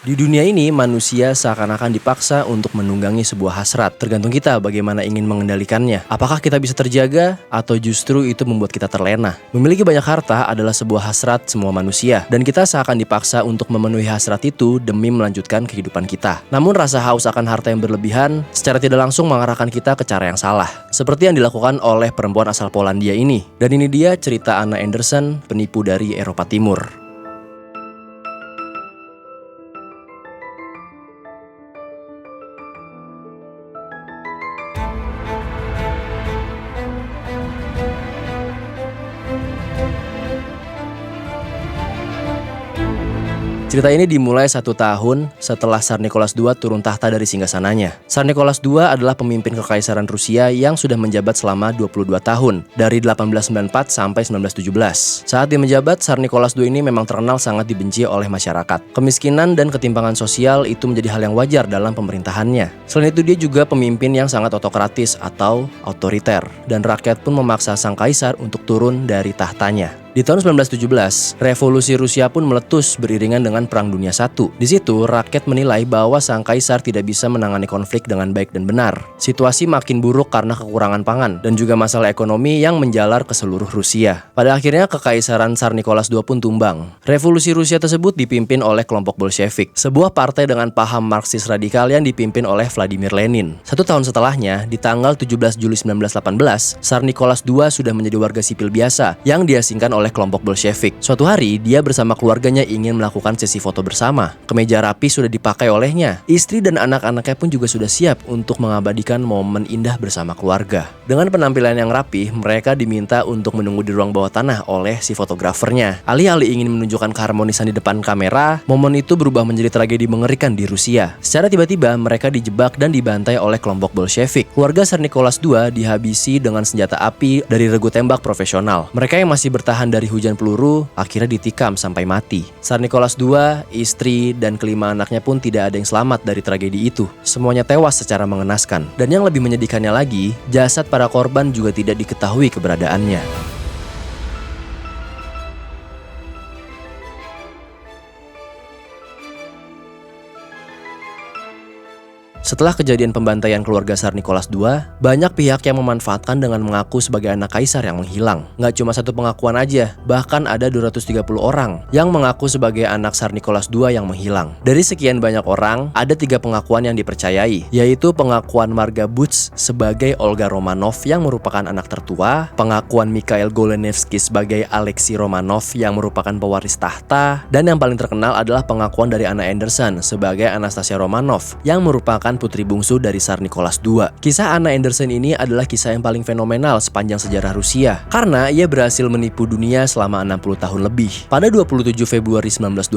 Di dunia ini, manusia seakan-akan dipaksa untuk menunggangi sebuah hasrat. Tergantung kita bagaimana ingin mengendalikannya. Apakah kita bisa terjaga, atau justru itu membuat kita terlena? Memiliki banyak harta adalah sebuah hasrat semua manusia, dan kita seakan dipaksa untuk memenuhi hasrat itu demi melanjutkan kehidupan kita. Namun rasa haus akan harta yang berlebihan secara tidak langsung mengarahkan kita ke cara yang salah. Seperti yang dilakukan oleh perempuan asal Polandia ini. Dan ini dia cerita Anna Anderson, penipu dari Eropa Timur. Cerita ini dimulai 1 tahun setelah Tsar Nicholas II turun tahta dari singgasananya. Tsar Nicholas II adalah pemimpin kekaisaran Rusia yang sudah menjabat selama 22 tahun, dari 1894 sampai 1917. Saat dia menjabat, Tsar Nicholas II ini memang terkenal sangat dibenci oleh masyarakat. Kemiskinan dan ketimpangan sosial itu menjadi hal yang wajar dalam pemerintahannya. Selain itu, dia juga pemimpin yang sangat otokratis atau otoriter, dan rakyat pun memaksa sang kaisar untuk turun dari tahtanya. Di tahun 1917, revolusi Rusia pun meletus beriringan dengan Perang Dunia I. Di situ, rakyat menilai bahwa sang kaisar tidak bisa menangani konflik dengan baik dan benar. Situasi makin buruk karena kekurangan pangan dan juga masalah ekonomi yang menjalar ke seluruh Rusia. Pada akhirnya, kekaisaran Tsar Nicholas II pun tumbang. Revolusi Rusia tersebut dipimpin oleh kelompok Bolshevik, sebuah partai dengan paham Marxis radikal yang dipimpin oleh Vladimir Lenin. 1 tahun setelahnya, di tanggal 17 Juli 1918, Tsar Nicholas II sudah menjadi warga sipil biasa yang diasingkan oleh kelompok Bolshevik. Suatu hari, dia bersama keluarganya ingin melakukan sesi foto bersama. Kemeja rapi sudah dipakai olehnya. Istri dan anak-anaknya pun juga sudah siap untuk mengabadikan momen indah bersama keluarga. Dengan penampilan yang rapi, mereka diminta untuk menunggu di ruang bawah tanah oleh si fotografernya. Alih-alih ingin menunjukkan keharmonisan di depan kamera, momen itu berubah menjadi tragedi mengerikan di Rusia. Secara tiba-tiba, mereka dijebak dan dibantai oleh kelompok Bolshevik. Keluarga Tsar Nicholas II dihabisi dengan senjata api dari regu tembak profesional. Mereka yang masih bertahan dari hujan peluru akhirnya ditikam sampai mati. Tsar Nicholas II, istri, dan kelima anaknya pun tidak ada yang selamat dari tragedi itu. Semuanya tewas secara mengenaskan. Dan yang lebih menyedihkannya lagi, jasad para korban juga tidak diketahui keberadaannya. Setelah kejadian pembantaian keluarga Tsar Nicholas II, banyak pihak yang memanfaatkan dengan mengaku sebagai anak kaisar yang menghilang. Nggak cuma satu pengakuan aja, bahkan ada 230 orang yang mengaku sebagai anak Tsar Nicholas II yang menghilang. Dari sekian banyak orang, ada 3 pengakuan yang dipercayai, yaitu pengakuan Marga Butz sebagai Olga Romanov yang merupakan anak tertua, pengakuan Mikhail Golenevsky sebagai Alexei Romanov yang merupakan pewaris tahta, dan yang paling terkenal adalah pengakuan dari Anna Anderson sebagai Anastasia Romanov yang merupakan putri bungsu dari Tsar Nicholas II. Kisah Anna Anderson ini adalah kisah yang paling fenomenal sepanjang sejarah Rusia karena ia berhasil menipu dunia selama 60 tahun lebih. Pada 27 Februari 1920,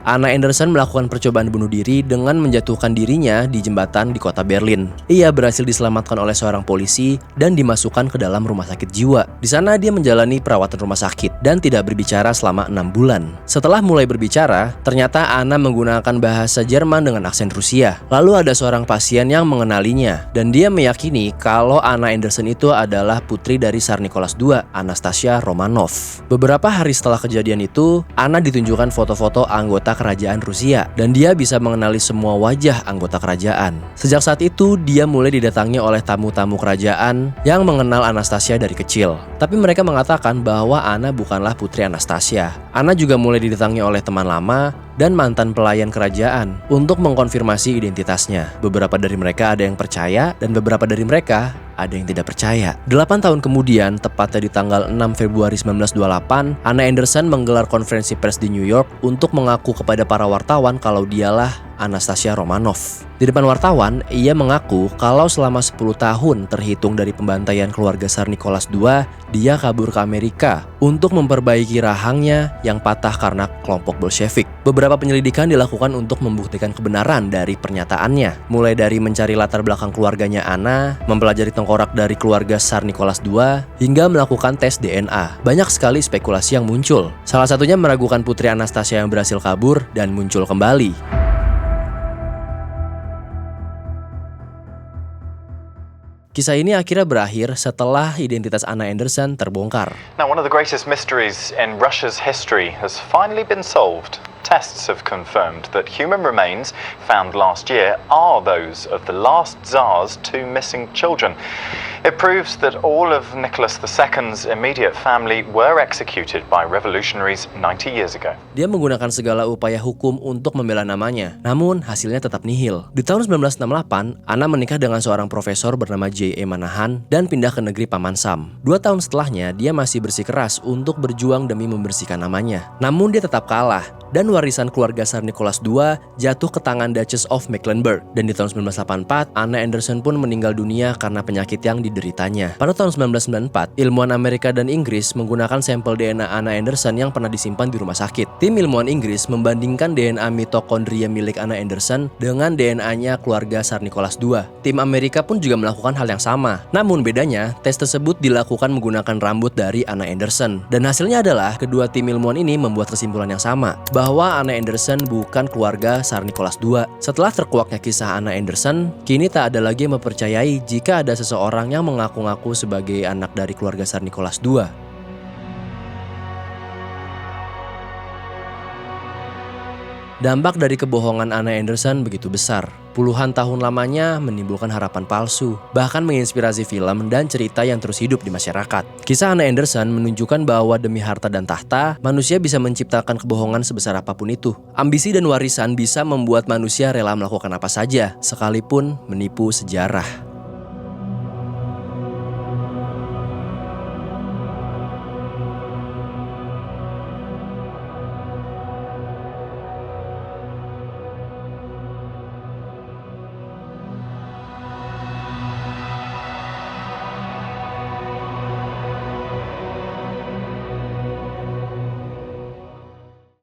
Anna Anderson melakukan percobaan bunuh diri dengan menjatuhkan dirinya di jembatan di kota Berlin. Ia berhasil diselamatkan oleh seorang polisi dan dimasukkan ke dalam rumah sakit jiwa. Di sana dia menjalani perawatan rumah sakit dan tidak berbicara selama 6 bulan. Setelah mulai berbicara, ternyata Anna menggunakan bahasa Jerman dengan aksen Rusia. Lalu ada seorang pasien yang mengenalinya dan dia meyakini kalau Anna Anderson itu adalah putri dari Tsar Nicholas II, Anastasia Romanov. Beberapa hari setelah kejadian itu, Anna ditunjukkan foto-foto anggota kerajaan Rusia dan dia bisa mengenali semua wajah anggota kerajaan. Sejak saat itu, dia mulai didatangi oleh tamu-tamu kerajaan yang mengenal Anastasia dari kecil. Tapi mereka mengatakan bahwa Anna bukanlah putri Anastasia. Anna juga mulai didatangi oleh teman lama dan mantan pelayan kerajaan untuk mengkonfirmasi identitasnya. Beberapa dari mereka ada yang percaya dan beberapa dari mereka ada yang tidak percaya. 8 tahun kemudian, tepatnya di tanggal 6 Februari 1928, Anna Anderson menggelar konferensi pers di New York untuk mengaku kepada para wartawan kalau dialah Anastasia Romanov. Di depan wartawan, ia mengaku kalau selama 10 tahun terhitung dari pembantaian keluarga Tsar Nicholas II, dia kabur ke Amerika untuk memperbaiki rahangnya yang patah karena kelompok Bolshevik. Beberapa penyelidikan dilakukan untuk membuktikan kebenaran dari pernyataannya, mulai dari mencari latar belakang keluarganya Anna, mempelajari tengkorak dari keluarga Tsar Nicholas II, hingga melakukan tes DNA. Banyak sekali spekulasi yang muncul. Salah satunya meragukan putri Anastasia yang berhasil kabur dan muncul kembali. Kisah ini akhirnya berakhir setelah identitas Anna Anderson terbongkar. Now, one of the greatest mysteries in Russia's history has finally been solved. Tests have confirmed that human remains found last year are those of the last Tsar's two missing children. It proves that all of Nicholas II's immediate family were executed by revolutionaries 90 years ago. Dia menggunakan segala upaya hukum untuk membela namanya, namun hasilnya tetap nihil. Di tahun 1968, Anna menikah dengan seorang profesor bernama J.E. Manahan dan pindah ke negeri Paman Sam. 2 tahun setelahnya, dia masih bersikeras untuk berjuang demi membersihkan namanya. Namun dia tetap kalah, dan warisan keluarga Tsar Nicholas II jatuh ke tangan Duchess of Mecklenburg. Dan di tahun 1984, Anna Anderson pun meninggal dunia karena penyakit yang dideritanya. Pada tahun 1994, ilmuwan Amerika dan Inggris menggunakan sampel DNA Anna Anderson yang pernah disimpan di rumah sakit. Tim ilmuwan Inggris membandingkan DNA mitokondria milik Anna Anderson dengan DNA-nya keluarga Tsar Nicholas II. Tim Amerika pun juga melakukan hal yang sama. Namun bedanya, tes tersebut dilakukan menggunakan rambut dari Anna Anderson. Dan hasilnya adalah kedua tim ilmuwan ini membuat kesimpulan yang sama, bahwa Anna Anderson bukan keluarga Tsar Nicholas II. Setelah terkuaknya kisah Anna Anderson, kini tak ada lagi yang mempercayai jika ada seseorang yang mengaku-ngaku sebagai anak dari keluarga Tsar Nicholas II. Dampak dari kebohongan Anna Anderson begitu besar. Puluhan tahun lamanya menimbulkan harapan palsu, bahkan menginspirasi film dan cerita yang terus hidup di masyarakat. Kisah Anna Anderson menunjukkan bahwa demi harta dan tahta, manusia bisa menciptakan kebohongan sebesar apapun itu. Ambisi dan warisan bisa membuat manusia rela melakukan apa saja, sekalipun menipu sejarah.